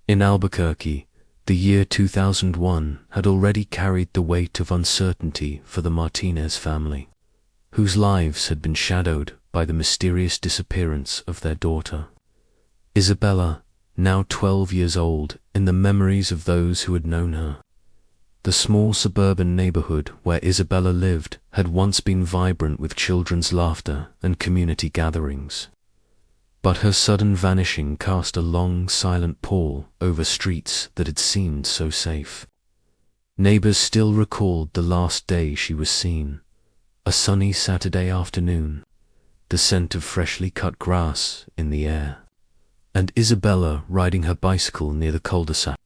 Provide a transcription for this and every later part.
In Albuquerque, the year 2001 had already carried the weight of uncertainty for the Martinez family, whose lives had been shadowed by the mysterious disappearance of their daughter. Isabella, now 12 years old, in the memories of those who had known her. The small suburban neighborhood where Isabella lived had once been vibrant with children's laughter and community gatherings. But her sudden vanishing cast a long, silent pall over streets that had seemed so safe. Neighbors still recalled the last day she was seen, a sunny Saturday afternoon, the scent of freshly cut grass in the air, and Isabella riding her bicycle near the cul-de-sac,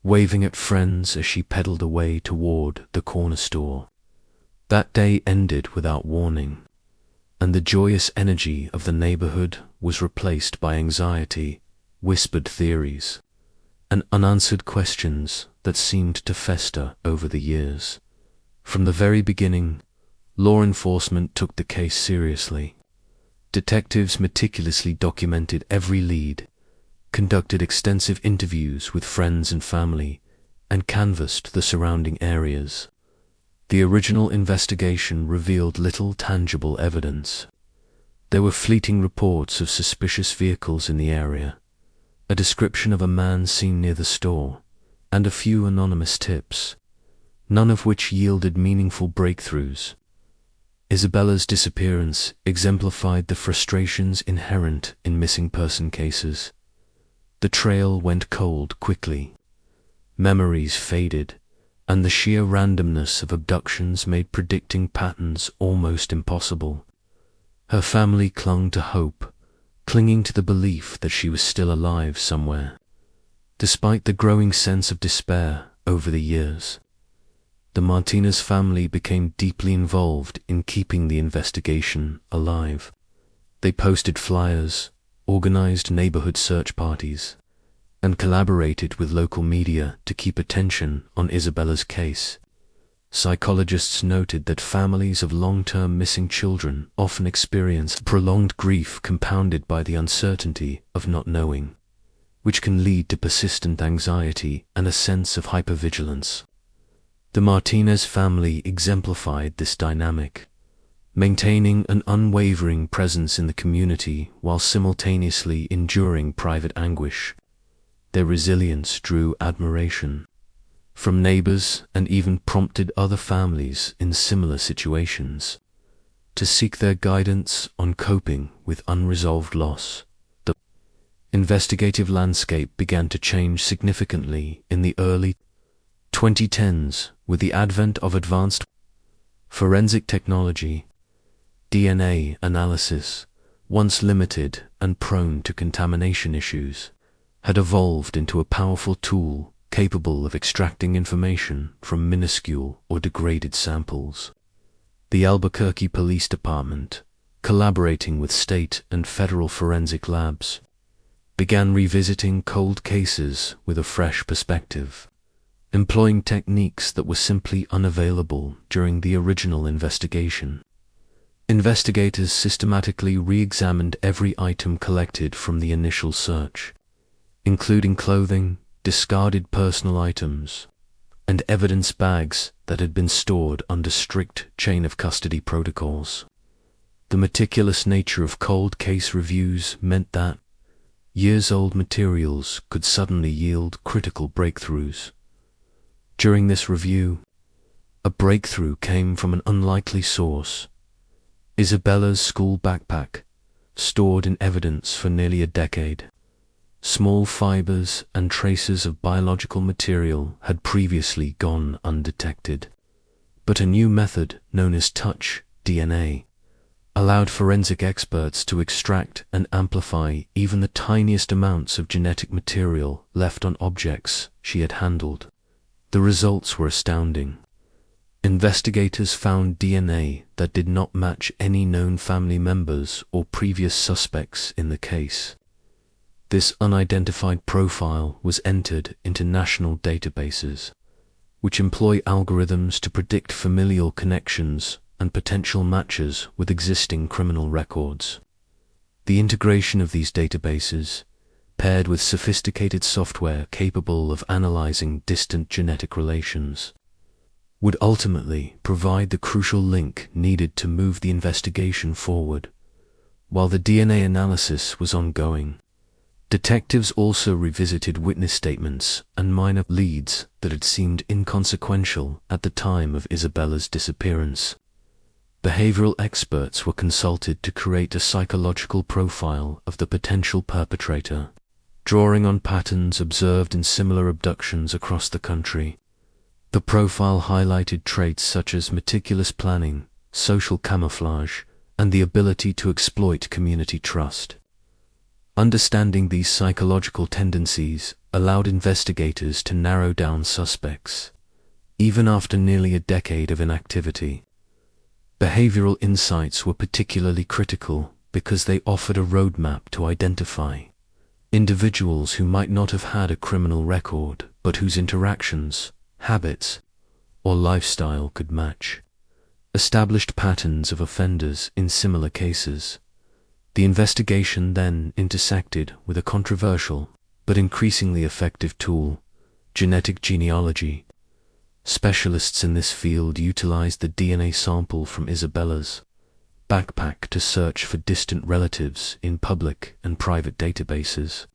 waving at friends as she pedaled away toward the corner store. That day ended without warning, and the joyous energy of the neighborhood was replaced by anxiety, whispered theories, and unanswered questions that seemed to fester over the years. From the very beginning, law enforcement took the case seriously. Detectives meticulously documented every lead, conducted extensive interviews with friends and family, and canvassed the surrounding areas. The original investigation revealed little tangible evidence. There were fleeting reports of suspicious vehicles in the area, a description of a man seen near the store, and a few anonymous tips, none of which yielded meaningful breakthroughs. Isabella's disappearance exemplified the frustrations inherent in missing person cases. The trail went cold quickly. Memories faded, and the sheer randomness of abductions made predicting patterns almost impossible. Her family clung to hope, clinging to the belief that she was still alive somewhere. Despite the growing sense of despair over the years, the Martinez family became deeply involved in keeping the investigation alive. They posted flyers, organized neighborhood search parties, and collaborated with local media to keep attention on Isabella's case. Psychologists noted that families of long-term missing children often experience prolonged grief compounded by the uncertainty of not knowing, which can lead to persistent anxiety and a sense of hypervigilance. The Martinez family exemplified this dynamic, maintaining an unwavering presence in the community while simultaneously enduring private anguish. Their resilience drew admiration from neighbors and even prompted other families in similar situations to seek their guidance on coping with unresolved loss. The investigative landscape began to change significantly in the early 2010s with the advent of advanced forensic technology. DNA analysis, once limited and prone to contamination issues, had evolved into a powerful tool capable of extracting information from minuscule or degraded samples. The Albuquerque Police Department, collaborating with state and federal forensic labs, began revisiting cold cases with a fresh perspective, employing techniques that were simply unavailable during the original investigation. Investigators systematically re-examined every item collected from the initial search, including clothing, discarded personal items, and evidence bags that had been stored under strict chain of custody protocols. The meticulous nature of cold case reviews meant that years-old materials could suddenly yield critical breakthroughs. During this review, a breakthrough came from an unlikely source: Isabella's school backpack, stored in evidence for nearly a decade. Small fibers and traces of biological material had previously gone undetected, but a new method known as touch DNA allowed forensic experts to extract and amplify even the tiniest amounts of genetic material left on objects she had handled. The results were astounding. Investigators found DNA that did not match any known family members or previous suspects in the case. This unidentified profile was entered into national databases, which employ algorithms to predict familial connections and potential matches with existing criminal records. The integration of these databases paired with sophisticated software capable of analyzing distant genetic relations, would ultimately provide the crucial link needed to move the investigation forward. While the DNA analysis was ongoing, detectives also revisited witness statements and minor leads that had seemed inconsequential at the time of Isabella's disappearance. Behavioral experts were consulted to create a psychological profile of the potential perpetrator, drawing on patterns observed in similar abductions across the country. The profile highlighted traits such as meticulous planning, social camouflage, and the ability to exploit community trust. Understanding these psychological tendencies allowed investigators to narrow down suspects, even after nearly a decade of inactivity. Behavioral insights were particularly critical because they offered a roadmap to identify individuals who might not have had a criminal record, but whose interactions, habits, or lifestyle could match established patterns of offenders in similar cases. The investigation then intersected with a controversial but increasingly effective tool, genetic genealogy. Specialists in this field utilized the DNA sample from Isabella's backpack to search for distant relatives in public and private databases.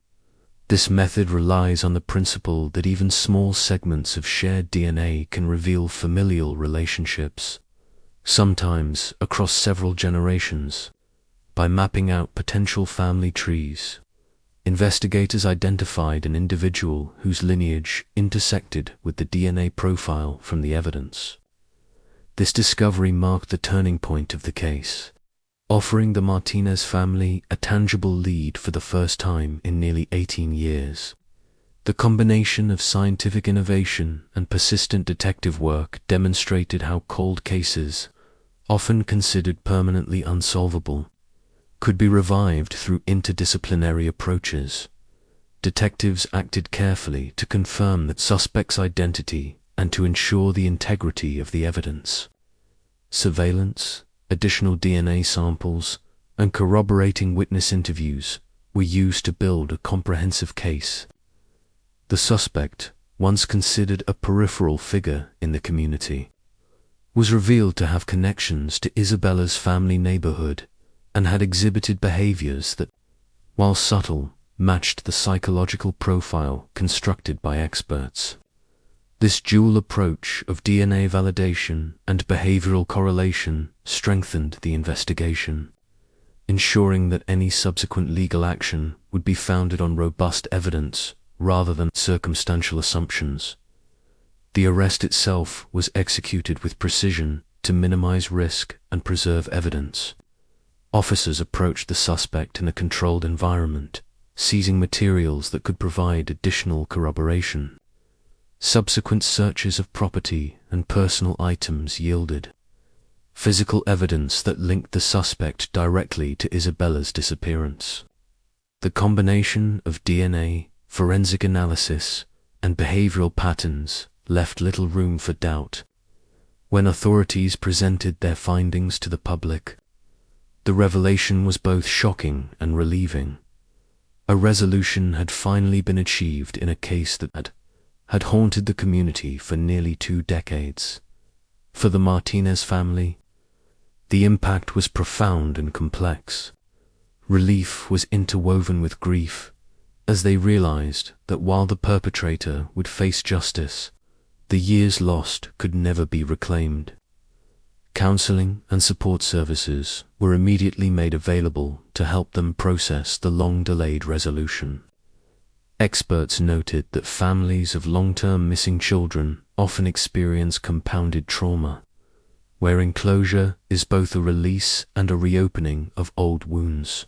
This method relies on the principle that even small segments of shared DNA can reveal familial relationships, sometimes across several generations. By mapping out potential family trees, investigators identified an individual whose lineage intersected with the DNA profile from the evidence. This discovery marked the turning point of the case, offering the Martinez family a tangible lead for the first time in nearly 18 years. The combination of scientific innovation and persistent detective work demonstrated how cold cases, often considered permanently unsolvable, could be revived through interdisciplinary approaches. Detectives acted carefully to confirm the suspect's identity and to ensure the integrity of the evidence. Surveillance, additional DNA samples, and corroborating witness interviews were used to build a comprehensive case. The suspect, once considered a peripheral figure in the community, was revealed to have connections to Isabella's family neighborhood and had exhibited behaviors that, while subtle, matched the psychological profile constructed by experts. This dual approach of DNA validation and behavioral correlation strengthened the investigation, ensuring that any subsequent legal action would be founded on robust evidence rather than circumstantial assumptions. The arrest itself was executed with precision to minimize risk and preserve evidence. Officers approached the suspect in a controlled environment, seizing materials that could provide additional corroboration. Subsequent searches of property and personal items yielded physical evidence that linked the suspect directly to Isabella's disappearance. The combination of DNA, forensic analysis, and behavioral patterns left little room for doubt. When authorities presented their findings to the public, the revelation was both shocking and relieving. A resolution had finally been achieved in a case that had haunted the community for nearly 2 decades. For the Martinez family, the impact was profound and complex. Relief was interwoven with grief, as they realized that while the perpetrator would face justice, the years lost could never be reclaimed. Counseling and support services were immediately made available to help them process the long-delayed resolution. Experts noted that families of long-term missing children often experience compounded trauma, wherein closure is both a release and a reopening of old wounds.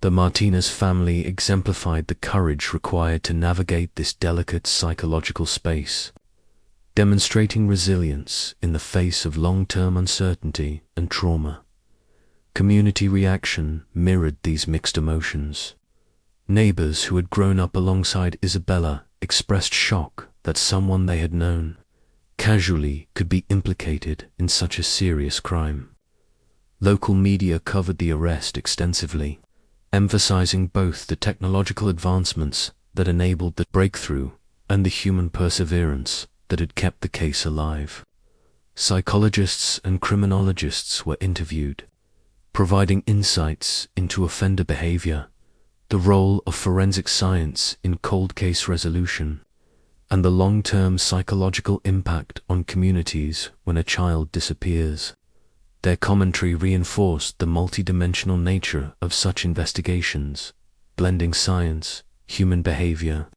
The Martinez family exemplified the courage required to navigate this delicate psychological space, demonstrating resilience in the face of long-term uncertainty and trauma. Community reaction mirrored these mixed emotions. Neighbors who had grown up alongside Isabella expressed shock that someone they had known casually could be implicated in such a serious crime. Local media covered the arrest extensively, emphasizing both the technological advancements that enabled the breakthrough and the human perseverance that had kept the case alive. Psychologists and criminologists were interviewed, providing insights into offender behavior, the role of forensic science in cold case resolution, and the long-term psychological impact on communities when a child disappears. Their commentary reinforced the multidimensional nature of such investigations, blending science, human behavior,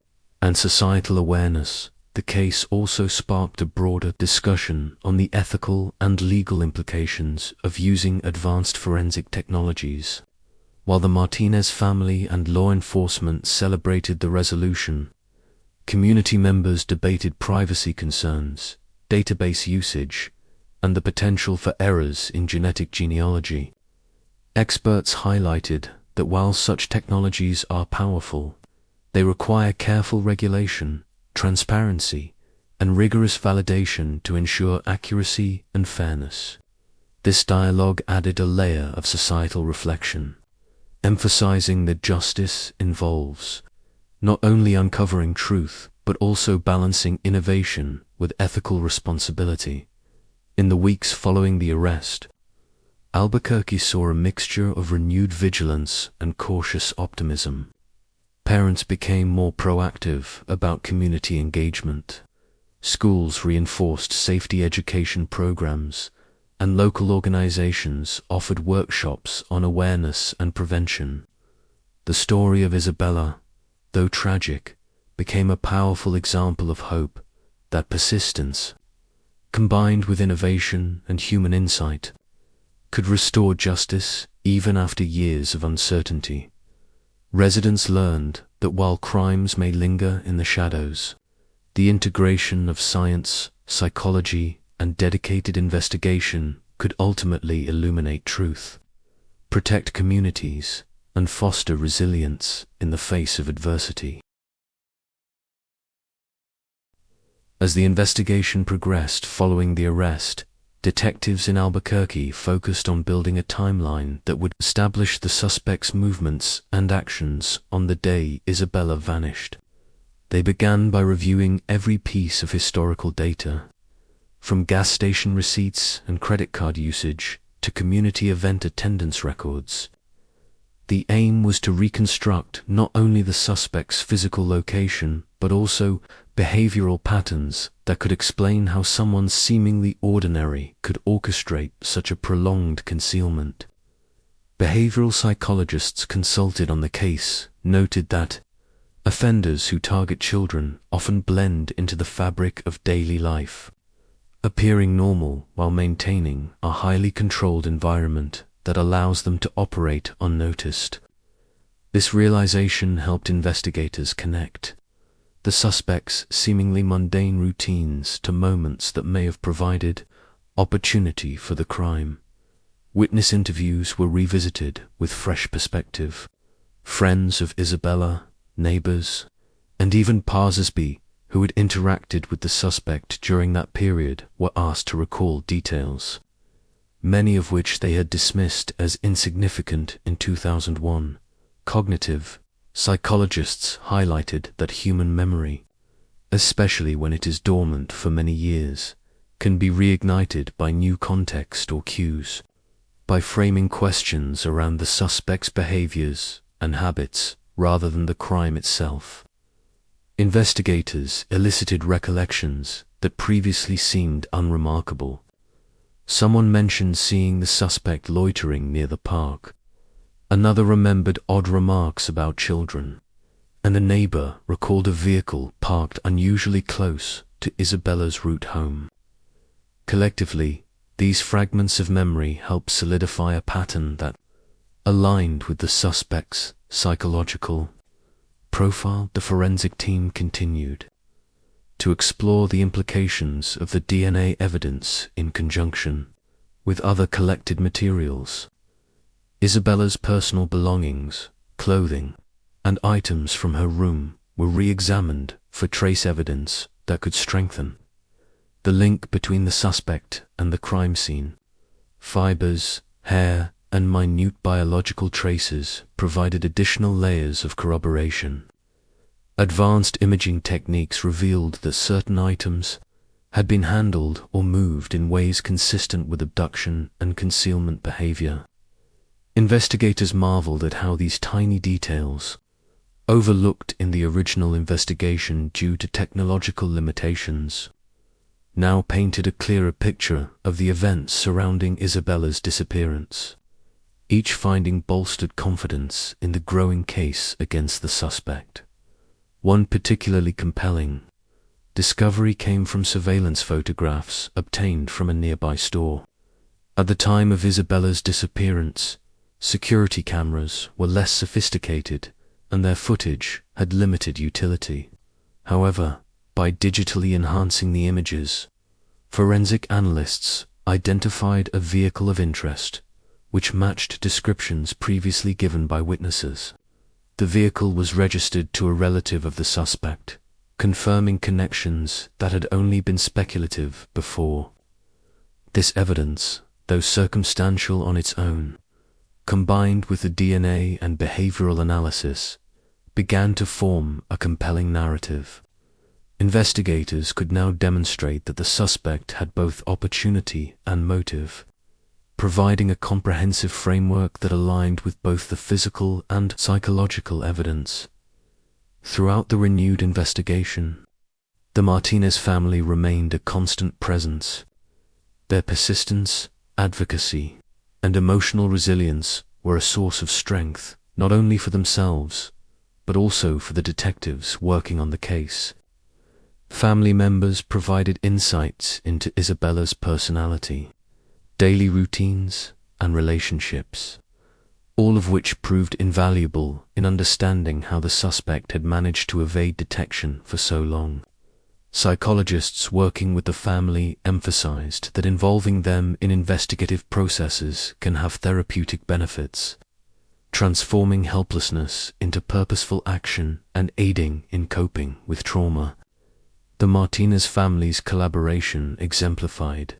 and societal awareness. The case also sparked a broader discussion on the ethical and legal implications of using advanced forensic technologies. While the Martinez family and law enforcement celebrated the resolution, community members debated privacy concerns, database usage, and the potential for errors in genetic genealogy. Experts highlighted that while such technologies are powerful, they require careful regulation, transparency, and rigorous validation to ensure accuracy and fairness. This dialogue added a layer of societal reflection, emphasizing that justice involves not only uncovering truth, but also balancing innovation with ethical responsibility. In the weeks following the arrest, Albuquerque saw a mixture of renewed vigilance and cautious optimism. Parents became more proactive about community engagement. Schools reinforced safety education programs, and local organizations offered workshops on awareness and prevention. The story of Isabella, though tragic, became a powerful example of hope, that persistence, combined with innovation and human insight, could restore justice even after years of uncertainty. Residents learned that while crimes may linger in the shadows, the integration of science, psychology, and dedicated investigation could ultimately illuminate truth, protect communities, and foster resilience in the face of adversity. As the investigation progressed following the arrest, detectives in Albuquerque focused on building a timeline that would establish the suspect's movements and actions on the day Isabella vanished. They began by reviewing every piece of historical data, from gas station receipts and credit card usage to community event attendance records. The aim was to reconstruct not only the suspect's physical location, but also behavioral patterns that could explain how someone seemingly ordinary could orchestrate such a prolonged concealment. Behavioral psychologists consulted on the case noted that offenders who target children often blend into the fabric of daily life, appearing normal while maintaining a highly controlled environment that allows them to operate unnoticed. This realization helped investigators connect the suspect's seemingly mundane routines to moments that may have provided opportunity for the crime. Witness interviews were revisited with fresh perspective. Friends of Isabella, neighbors, and even passers-by who had interacted with the suspect during that period were asked to recall details, many of which they had dismissed as insignificant in 2001. Cognitive psychologists highlighted that human memory, especially when it is dormant for many years, can be reignited by new context or cues. By framing questions around the suspect's behaviors and habits rather than the crime itself, investigators elicited recollections that previously seemed unremarkable. Someone mentioned seeing the suspect loitering near the park. Another remembered odd remarks about children, and a neighbor recalled a vehicle parked unusually close to Isabella's route home. Collectively, these fragments of memory helped solidify a pattern that aligned with the suspect's psychological profile. The forensic team continued to explore the implications of the DNA evidence in conjunction with other collected materials. Isabella's personal belongings, clothing, and items from her room were re-examined for trace evidence that could strengthen the link between the suspect and the crime scene. Fibers, hair, and minute biological traces provided additional layers of corroboration. Advanced imaging techniques revealed that certain items had been handled or moved in ways consistent with abduction and concealment behavior. Investigators marveled at how these tiny details, overlooked in the original investigation due to technological limitations, now painted a clearer picture of the events surrounding Isabella's disappearance. Each finding bolstered confidence in the growing case against the suspect. One particularly compelling discovery came from surveillance photographs obtained from a nearby store. At the time of Isabella's disappearance, security cameras were less sophisticated and their footage had limited utility. However, by digitally enhancing the images, forensic analysts identified a vehicle of interest which matched descriptions previously given by witnesses. The vehicle was registered to a relative of the suspect, confirming connections that had only been speculative before. This evidence, though circumstantial on its own, combined with the DNA and behavioral analysis, began to form a compelling narrative. Investigators could now demonstrate that the suspect had both opportunity and motive, providing a comprehensive framework that aligned with both the physical and psychological evidence. Throughout the renewed investigation, the Martinez family remained a constant presence. Their persistence, advocacy, and emotional resilience were a source of strength, not only for themselves, but also for the detectives working on the case. Family members provided insights into Isabella's personality, daily routines, and relationships, all of which proved invaluable in understanding how the suspect had managed to evade detection for so long. Psychologists working with the family emphasized that involving them in investigative processes can have therapeutic benefits, transforming helplessness into purposeful action and aiding in coping with trauma. The Martinez family's collaboration exemplified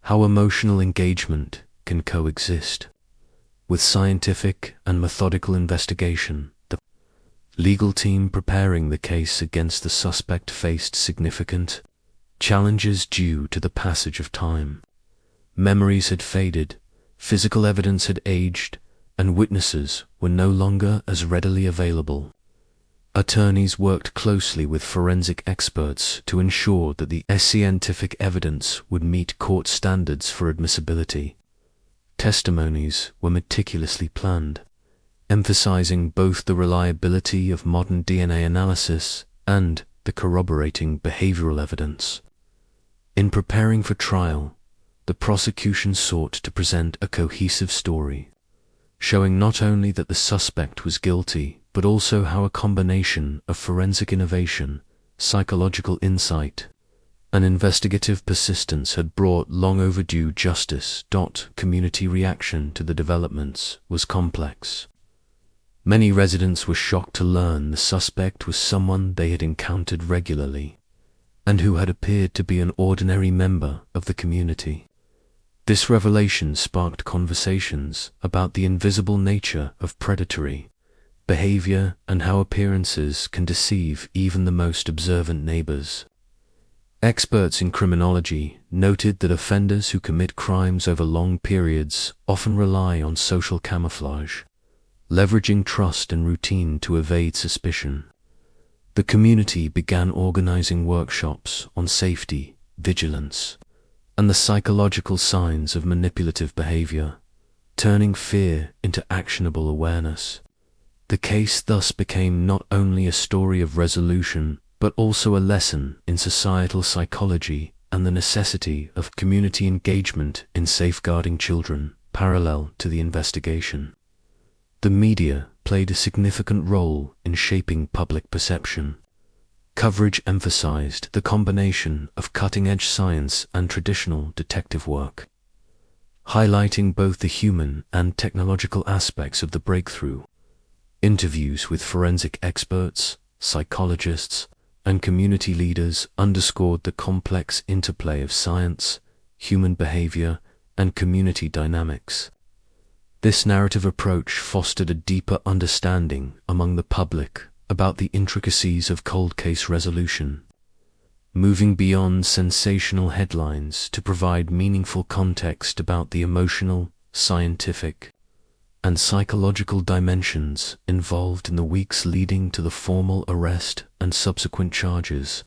how emotional engagement can coexist with scientific and methodical investigation. The legal team preparing the case against the suspect faced significant challenges due to the passage of time. Memories had faded, physical evidence had aged, and witnesses were no longer as readily available. Attorneys worked closely with forensic experts to ensure that the scientific evidence would meet court standards for admissibility. Testimonies were meticulously planned, emphasizing both the reliability of modern DNA analysis and the corroborating behavioral evidence. In preparing for trial, the prosecution sought to present a cohesive story, showing not only that the suspect was guilty, but also how a combination of forensic innovation, psychological insight, and investigative persistence had brought long overdue justice. Community reaction to the developments was complex. Many residents were shocked to learn the suspect was someone they had encountered regularly, and who had appeared to be an ordinary member of the community. This revelation sparked conversations about the invisible nature of predatory behavior and how appearances can deceive even the most observant neighbors. Experts in criminology noted that offenders who commit crimes over long periods often rely on social camouflage, leveraging trust and routine to evade suspicion. The community began organizing workshops on safety, vigilance, and the psychological signs of manipulative behavior, turning fear into actionable awareness. The case thus became not only a story of resolution, but also a lesson in societal psychology and the necessity of community engagement in safeguarding children. Parallel to the investigation, the media played a significant role in shaping public perception. Coverage emphasized the combination of cutting-edge science and traditional detective work, highlighting both the human and technological aspects of the breakthrough. Interviews with forensic experts, psychologists, and community leaders underscored the complex interplay of science, human behavior, and community dynamics. This narrative approach fostered a deeper understanding among the public about the intricacies of cold case resolution, moving beyond sensational headlines to provide meaningful context about the emotional, scientific, and psychological dimensions involved in the weeks leading to the formal arrest and subsequent charges.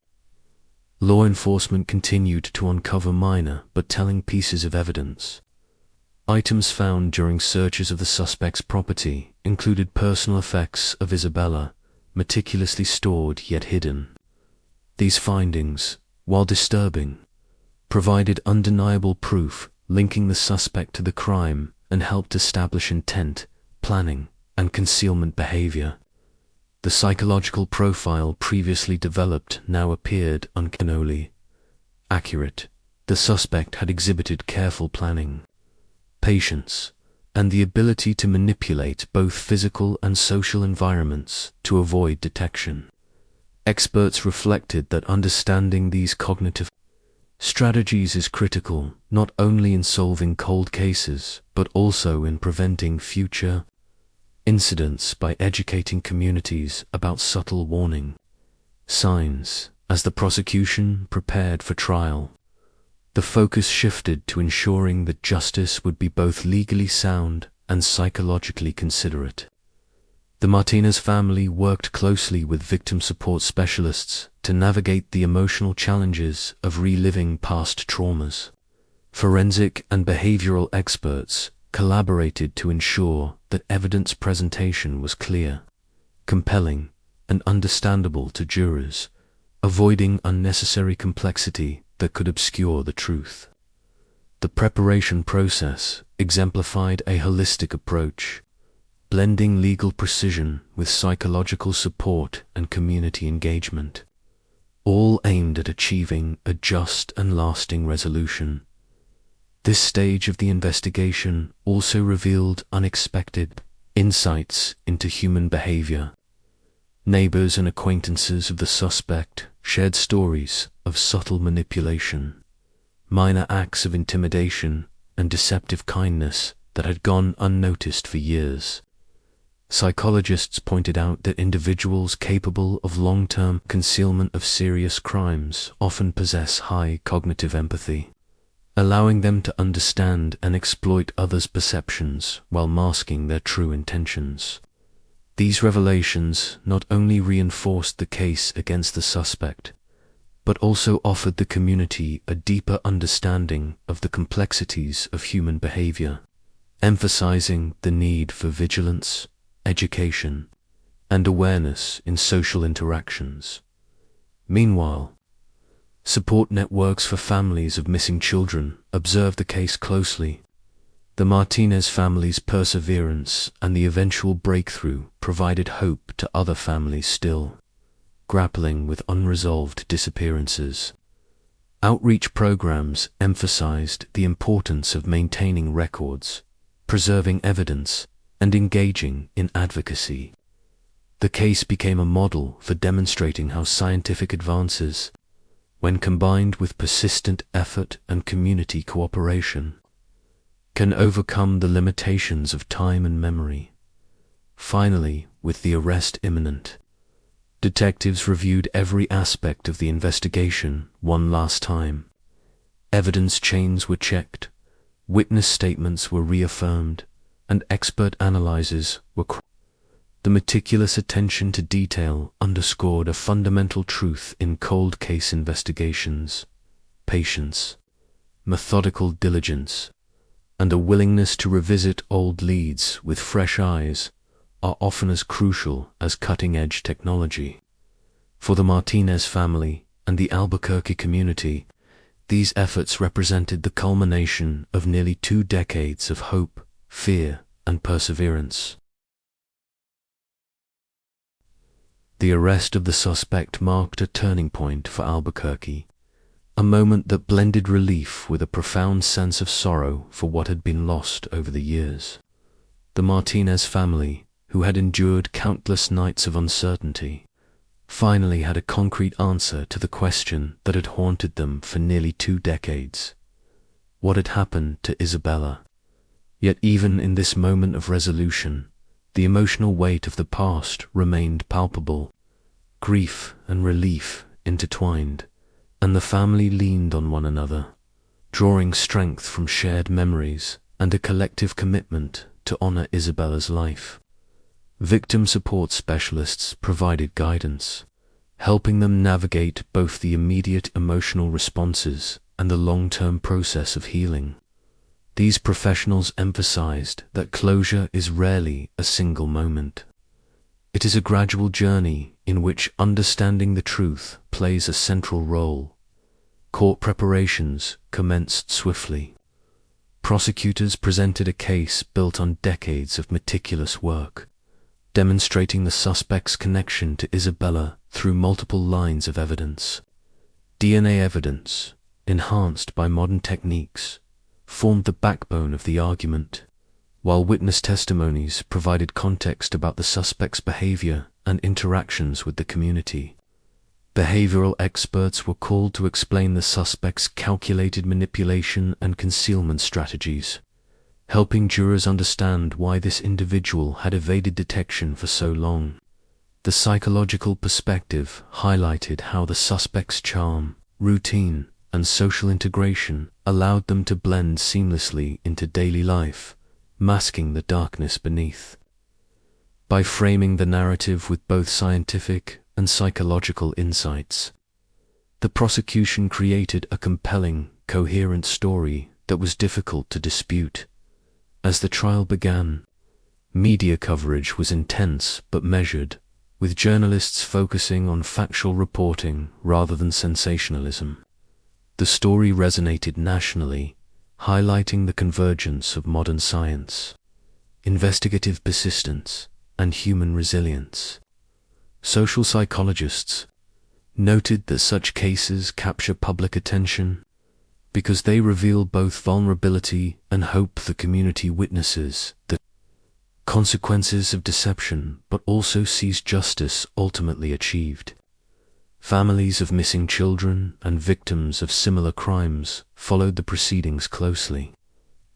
Law enforcement continued to uncover minor but telling pieces of evidence. Items found during searches of the suspect's property included personal effects of Isabella, meticulously stored yet hidden. These findings, while disturbing, provided undeniable proof linking the suspect to the crime and helped establish intent, planning, and concealment behavior. The psychological profile previously developed now appeared uncannily accurate. The suspect had exhibited careful planning, patience, and the ability to manipulate both physical and social environments to avoid detection. Experts reflected that understanding these cognitive strategies is critical not only in solving cold cases but also in preventing future incidents by educating communities about subtle warning signs. As the prosecution prepared for trial, the focus shifted to ensuring that justice would be both legally sound and psychologically considerate. The Martinez family worked closely with victim support specialists to navigate the emotional challenges of reliving past traumas. Forensic and behavioral experts collaborated to ensure that evidence presentation was clear, compelling, and understandable to jurors, avoiding unnecessary complexity that could obscure the truth. The preparation process exemplified a holistic approach, blending legal precision with psychological support and community engagement, all aimed at achieving a just and lasting resolution. This stage of the investigation also revealed unexpected insights into human behavior. Neighbors and acquaintances of the suspect shared stories of subtle manipulation, minor acts of intimidation, and deceptive kindness that had gone unnoticed for years. Psychologists pointed out that individuals capable of long-term concealment of serious crimes often possess high cognitive empathy, allowing them to understand and exploit others' perceptions while masking their true intentions. These revelations not only reinforced the case against the suspect, but also offered the community a deeper understanding of the complexities of human behavior, emphasizing the need for vigilance, education, and awareness in social interactions. Meanwhile, support networks for families of missing children observed the case closely. The Martinez family's perseverance and the eventual breakthrough provided hope to other families still grappling with unresolved disappearances. Outreach programs emphasized the importance of maintaining records, preserving evidence, and engaging in advocacy. The case became a model for demonstrating how scientific advances, when combined with persistent effort and community cooperation, can overcome the limitations of time and memory. Finally, with the arrest imminent, detectives reviewed every aspect of the investigation one last time. Evidence chains were checked, witness statements were reaffirmed, and expert analyses were The meticulous attention to detail underscored a fundamental truth in cold case investigations: patience, methodical diligence, and a willingness to revisit old leads with fresh eyes are often as crucial as cutting-edge technology. For the Martinez family and the Albuquerque community, these efforts represented the culmination of nearly 2 decades of hope, fear, and perseverance. The arrest of the suspect marked a turning point for Albuquerque, a moment that blended relief with a profound sense of sorrow for what had been lost over the years. The Martinez family, who had endured countless nights of uncertainty, finally had a concrete answer to the question that had haunted them for nearly 2 decades. What had happened to Isabella? Yet even in this moment of resolution, the emotional weight of the past remained palpable. Grief and relief intertwined, and the family leaned on one another, drawing strength from shared memories and a collective commitment to honor Isabella's life. Victim support specialists provided guidance, helping them navigate both the immediate emotional responses and the long-term process of healing. These professionals emphasized that closure is rarely a single moment. It is a gradual journey in which understanding the truth plays a central role. Court preparations commenced swiftly. Prosecutors presented a case built on decades of meticulous work, demonstrating the suspect's connection to Isabella through multiple lines of evidence. DNA evidence, enhanced by modern techniques, formed the backbone of the argument, while witness testimonies provided context about the suspect's behavior and interactions with the community. Behavioral experts were called to explain the suspect's calculated manipulation and concealment strategies, helping jurors understand why this individual had evaded detection for so long. The psychological perspective highlighted how the suspect's charm, routine, and social integration allowed them to blend seamlessly into daily life, masking the darkness beneath. By framing the narrative with both scientific and psychological insights, the prosecution created a compelling, coherent story that was difficult to dispute. As the trial began, media coverage was intense but measured, with journalists focusing on factual reporting rather than sensationalism. The story resonated nationally, highlighting the convergence of modern science, investigative persistence, and human resilience. Social psychologists noted that such cases capture public attention because they reveal both vulnerability and hope the community witnesses, the consequences of deception, but also sees justice ultimately achieved. Families of missing children and victims of similar crimes followed the proceedings closely,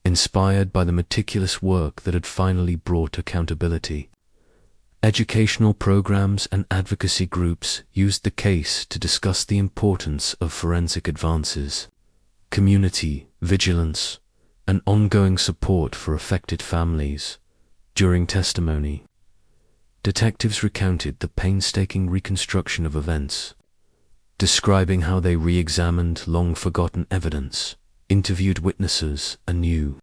inspired by the meticulous work that had finally brought accountability. Educational programs and advocacy groups used the case to discuss the importance of forensic advances, community vigilance, and ongoing support for affected families. During testimony, detectives recounted the painstaking reconstruction of events, describing how they re-examined long-forgotten evidence, interviewed witnesses anew,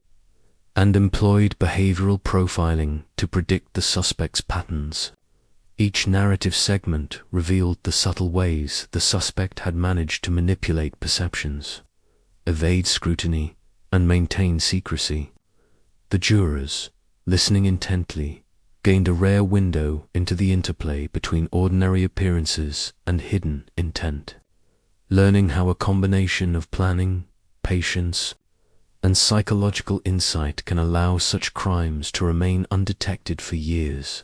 and employed behavioral profiling to predict the suspect's patterns. Each narrative segment revealed the subtle ways the suspect had managed to manipulate perceptions, evade scrutiny, and maintain secrecy. The jurors, listening intently, gained a rare window into the interplay between ordinary appearances and hidden intent, learning how a combination of planning, patience, and psychological insight can allow such crimes to remain undetected for years.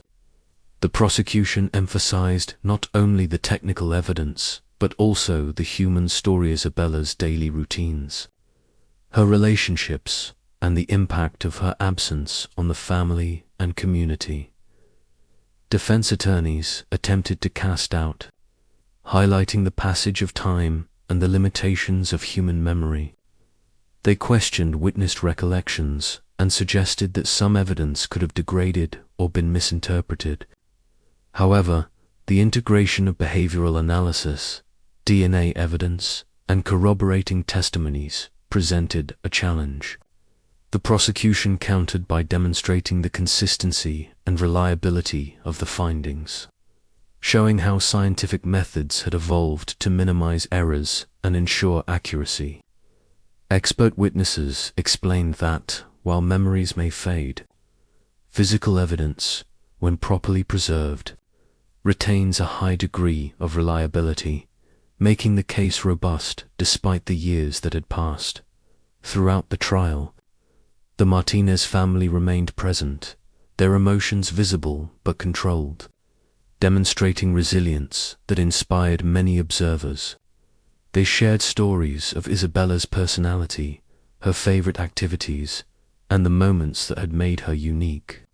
The prosecution emphasized not only the technical evidence, but also the human story Isabella's daily routines, her relationships, and the impact of her absence on the family and community. Defense attorneys attempted to cast doubt, highlighting the passage of time and the limitations of human memory. They questioned witnessed recollections and suggested that some evidence could have degraded or been misinterpreted. However, the integration of behavioral analysis, DNA evidence, and corroborating testimonies presented a challenge. The prosecution countered by demonstrating the consistency and reliability of the findings, showing how scientific methods had evolved to minimize errors and ensure accuracy. Expert witnesses explained that, while memories may fade, physical evidence, when properly preserved, retains a high degree of reliability, making the case robust despite the years that had passed. Throughout the trial, the Martinez family remained present, their emotions visible but controlled, demonstrating resilience that inspired many observers. They shared stories of Isabella's personality, her favorite activities, and the moments that had made her unique.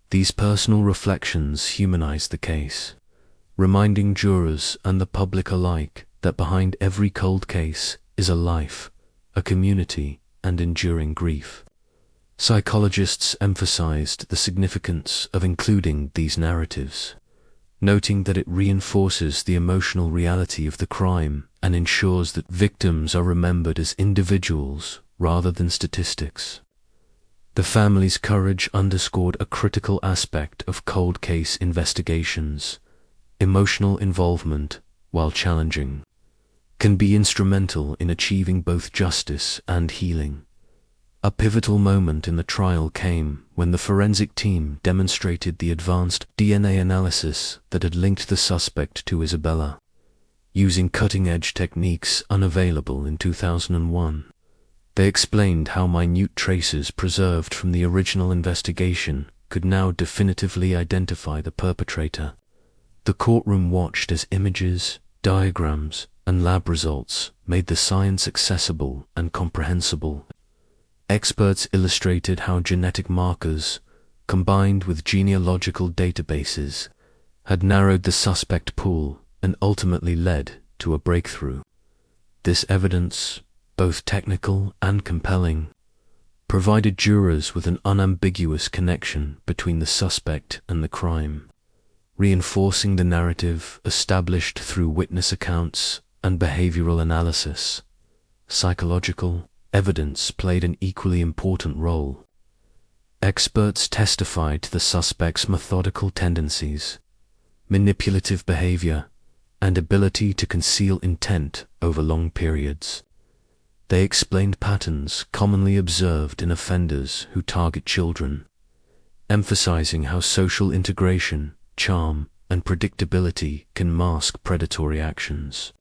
These personal reflections humanized the case, reminding jurors and the public alike that behind every cold case is a life, a community, and enduring grief. Psychologists emphasized the significance of including these narratives, noting that it reinforces the emotional reality of the crime and ensures that victims are remembered as individuals rather than statistics. The family's courage underscored a critical aspect of cold case investigations. Emotional involvement, while challenging, can be instrumental in achieving both justice and healing. A pivotal moment in the trial came when the forensic team demonstrated the advanced DNA analysis that had linked the suspect to Isabella, using cutting-edge techniques unavailable in 2001. They explained how minute traces preserved from the original investigation could now definitively identify the perpetrator. The courtroom watched as images, diagrams, and lab results made the science accessible and comprehensible. Experts illustrated how genetic markers, combined with genealogical databases, had narrowed the suspect pool and ultimately led to a breakthrough. This evidence, both technical and compelling, provided jurors with an unambiguous connection between the suspect and the crime, reinforcing the narrative established through witness accounts and behavioral analysis. Psychological evidence played an equally important role. Experts testified to the suspect's methodical tendencies, manipulative behavior, and ability to conceal intent over long periods. They explained patterns commonly observed in offenders who target children, emphasizing how social integration, charm, and predictability can mask predatory actions.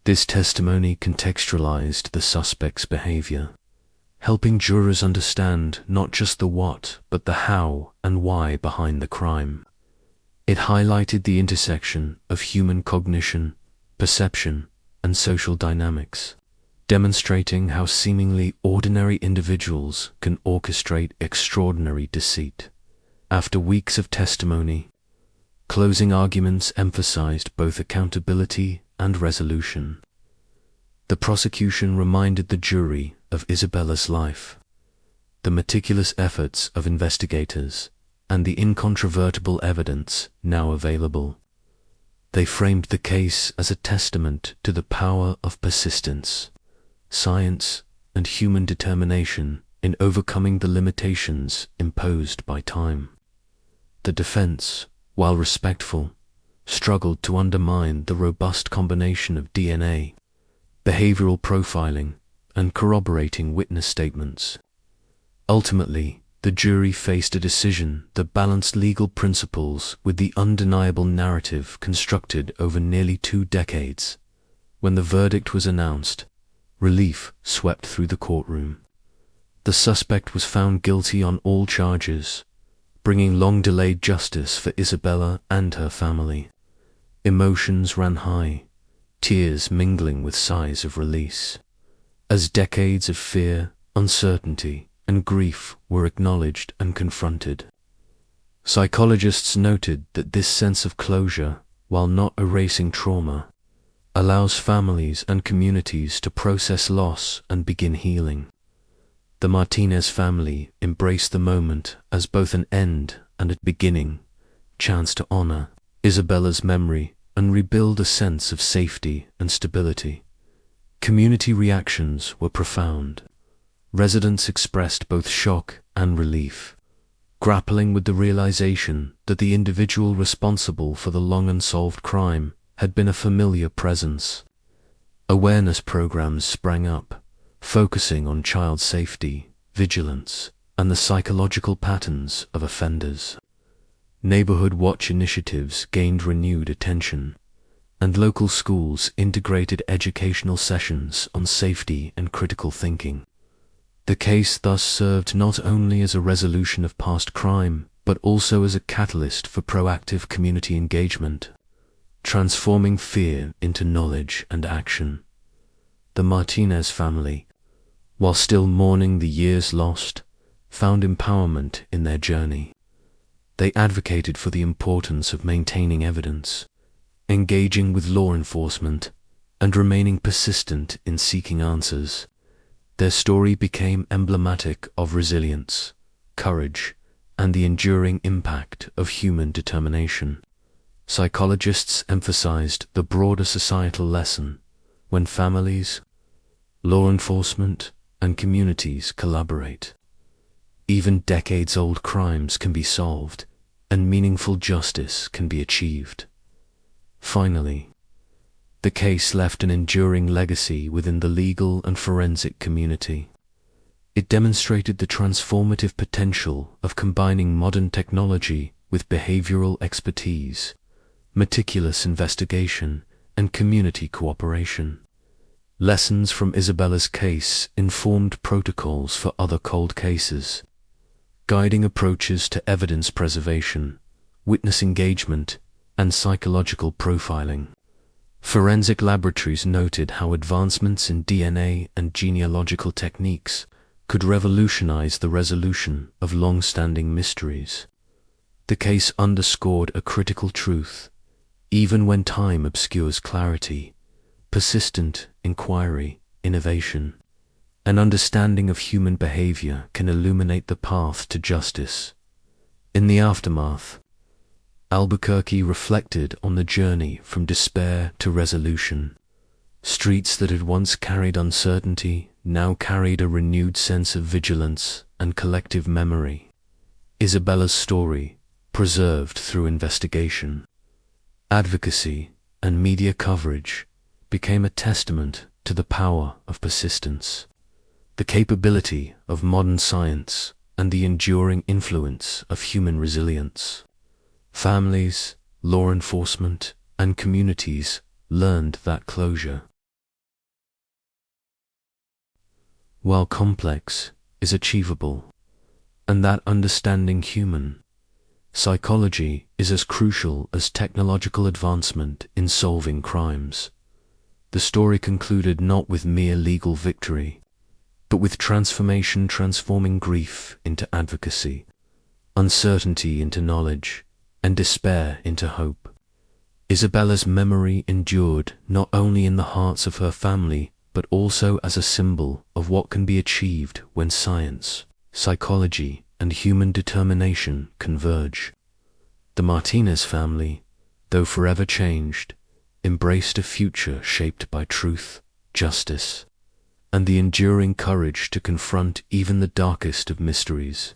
This testimony contextualized the suspect's behavior, helping jurors understand not just the what, but the how and why behind the crime. It highlighted the intersection of human cognition, perception, and social dynamics, demonstrating how seemingly ordinary individuals can orchestrate extraordinary deceit. After weeks of testimony, closing arguments emphasized both accountability and resolution. The prosecution reminded the jury of Isabella's life, the meticulous efforts of investigators, and the incontrovertible evidence now available. They framed the case as a testament to the power of persistence, science, and human determination in overcoming the limitations imposed by time. The defense, while respectful, struggled to undermine the robust combination of DNA, behavioral profiling, and corroborating witness statements. Ultimately, the jury faced a decision that balanced legal principles with the undeniable narrative constructed over nearly 2 decades. When the verdict was announced, relief swept through the courtroom. The suspect was found guilty on all charges, bringing long-delayed justice for Isabella and her family. Emotions ran high, tears mingling with sighs of release, as decades of fear, uncertainty, and grief were acknowledged and confronted. Psychologists noted that this sense of closure, while not erasing trauma, allows families and communities to process loss and begin healing. The Martinez family embraced the moment as both an end and a beginning, chance to honor Isabella's memory and rebuild a sense of safety and stability. Community reactions were profound. Residents expressed both shock and relief, grappling with the realization that the individual responsible for the long unsolved crime had been a familiar presence. Awareness programs sprang up, focusing on child safety, vigilance, and the psychological patterns of offenders. Neighborhood watch initiatives gained renewed attention, and local schools integrated educational sessions on safety and critical thinking. The case thus served not only as a resolution of past crime, but also as a catalyst for proactive community engagement, transforming fear into knowledge and action. The Martinez family, while still mourning the years lost, found empowerment in their journey. They advocated for the importance of maintaining evidence, engaging with law enforcement, and remaining persistent in seeking answers. Their story became emblematic of resilience, courage, and the enduring impact of human determination. Psychologists emphasized the broader societal lesson: when families, law enforcement, and communities collaborate, even decades-old crimes can be solved and meaningful justice can be achieved. Finally, the case left an enduring legacy within the legal and forensic community. It demonstrated the transformative potential of combining modern technology with behavioral expertise, meticulous investigation, and community cooperation. Lessons from Isabella's case informed protocols for other cold cases, guiding approaches to evidence preservation, witness engagement, and psychological profiling. Forensic laboratories noted how advancements in DNA and genealogical techniques could revolutionize the resolution of long-standing mysteries. The case underscored a critical truth: even when time obscures clarity, persistent inquiry, innovation, and understanding of human behavior can illuminate the path to justice. In the aftermath, Albuquerque reflected on the journey from despair to resolution. Streets that had once carried uncertainty now carried a renewed sense of vigilance and collective memory. Isabella's story, preserved through investigation, advocacy, and media coverage, became a testament to the power of persistence, the capability of modern science, and the enduring influence of human resilience. Families, law enforcement, and communities learned that closure, while complex, is achievable, and that understanding human psychology is as crucial as technological advancement in solving crimes. The story concluded not with mere legal victory, but with transformation transforming grief into advocacy, uncertainty into knowledge, and despair into hope. Isabella's memory endured not only in the hearts of her family, but also as a symbol of what can be achieved when science, psychology, and human determination converge. The Martinez family, though forever changed, embraced a future shaped by truth, justice, and the enduring courage to confront even the darkest of mysteries.